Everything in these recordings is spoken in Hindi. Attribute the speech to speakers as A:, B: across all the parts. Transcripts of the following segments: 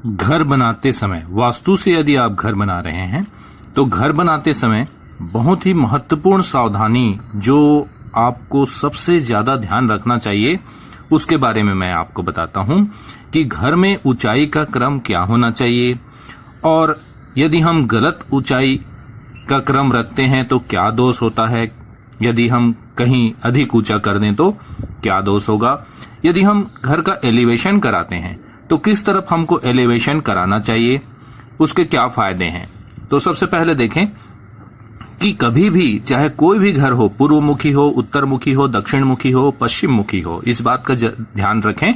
A: घर बनाते समय, वास्तु से यदि आप घर बना रहे हैं तो घर बनाते समय बहुत ही महत्वपूर्ण सावधानी जो आपको सबसे ज्यादा ध्यान रखना चाहिए उसके बारे में मैं आपको बताता हूं कि घर में ऊंचाई का क्रम क्या होना चाहिए और यदि हम गलत ऊंचाई का क्रम रखते हैं तो क्या दोष होता है, यदि हम कहीं अधिक ऊंचा कर दें तो क्या दोष होगा, यदि हम घर का एलिवेशन कराते हैं तो किस तरफ हमको एलिवेशन कराना चाहिए, उसके क्या फायदे हैं। तो सबसे पहले देखें कि कभी भी चाहे कोई भी घर हो, पूर्व मुखी हो, उत्तर मुखी हो, दक्षिण मुखी हो, पश्चिम मुखी हो, इस बात का ध्यान रखें।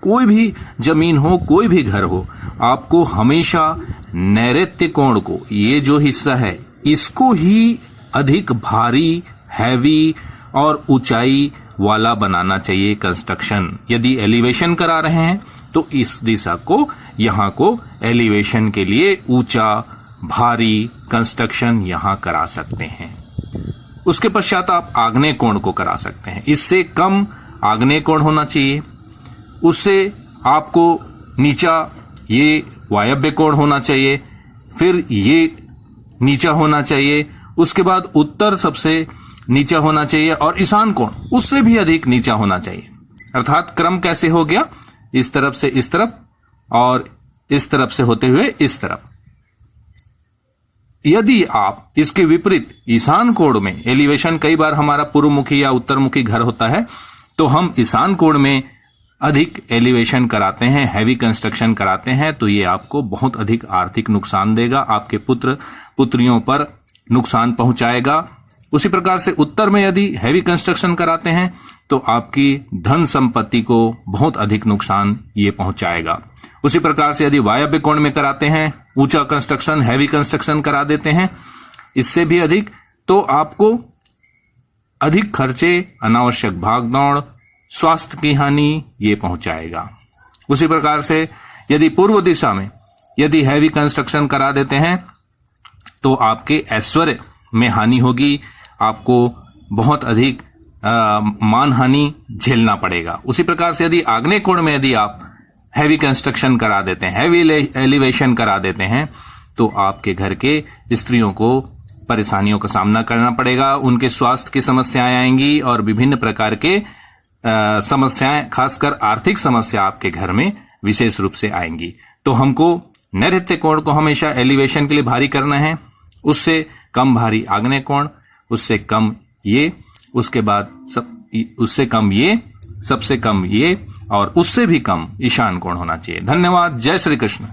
A: कोई भी जमीन हो, कोई भी घर हो, आपको हमेशा नैऋत्य कोण को, ये जो हिस्सा है इसको ही अधिक भारी, हैवी और ऊंचाई वाला बनाना चाहिए कंस्ट्रक्शन। यदि एलिवेशन करा रहे हैं तो इस दिशा को, यहां को एलिवेशन के लिए ऊंचा भारी कंस्ट्रक्शन यहां करा सकते हैं। उसके पश्चात आप आग्नेय कोण को करा सकते हैं, इससे कम आग्नेय कोण होना चाहिए। उससे आपको नीचा ये वायव्य कोण होना चाहिए, फिर ये नीचा होना चाहिए, उसके बाद उत्तर सबसे नीचा होना चाहिए और ईशान कोण उससे भी अधिक नीचा होना चाहिए। अर्थात क्रम कैसे हो गया, इस तरफ से इस तरफ और इस तरफ से होते हुए इस तरफ। यदि आप इसके विपरीत ईशान कोण में एलिवेशन, कई बार हमारा पूर्वमुखी या उत्तरमुखी घर होता है तो हम ईशान कोण में अधिक एलिवेशन कराते हैं, हैवी कंस्ट्रक्शन कराते हैं, तो ये आपको बहुत अधिक आर्थिक नुकसान देगा, आपके पुत्र पुत्रियों पर नुकसान पहुंचाएगा। उसी प्रकार से उत्तर में यदि हैवी कंस्ट्रक्शन कराते हैं तो आपकी धन संपत्ति को बहुत अधिक नुकसान ये पहुंचाएगा। उसी प्रकार से यदि वायव्य कोण में कराते हैं, ऊंचा कंस्ट्रक्शन, हैवी कंस्ट्रक्शन करा देते हैं, इससे भी अधिक, तो आपको अधिक खर्चे, अनावश्यक भागदौड़, स्वास्थ्य की हानि ये पहुंचाएगा। उसी प्रकार से यदि पूर्व दिशा में यदि हैवी कंस्ट्रक्शन करा देते हैं तो आपके ऐश्वर्य में हानि होगी, आपको बहुत अधिक मान हानि झेलना पड़ेगा। उसी प्रकार से यदि आग्नेय कोण में यदि आप हैवी कंस्ट्रक्शन करा देते हैं, हैवी एलिवेशन करा देते हैं, तो आपके घर के स्त्रियों को परेशानियों का सामना करना पड़ेगा, उनके स्वास्थ्य की समस्याएं आएंगी और विभिन्न प्रकार के समस्याएं, खासकर आर्थिक समस्या आपके घर में विशेष रूप से आएंगी। तो हमको नैऋत्य कोण को हमेशा एलिवेशन के लिए भारी करना है, उससे कम भारी आग्नेय कोण, उससे कम ये, उसके बाद उससे कम ये, सबसे कम ये और उससे भी कम ईशान कोण होना चाहिए। धन्यवाद। जय श्री कृष्ण।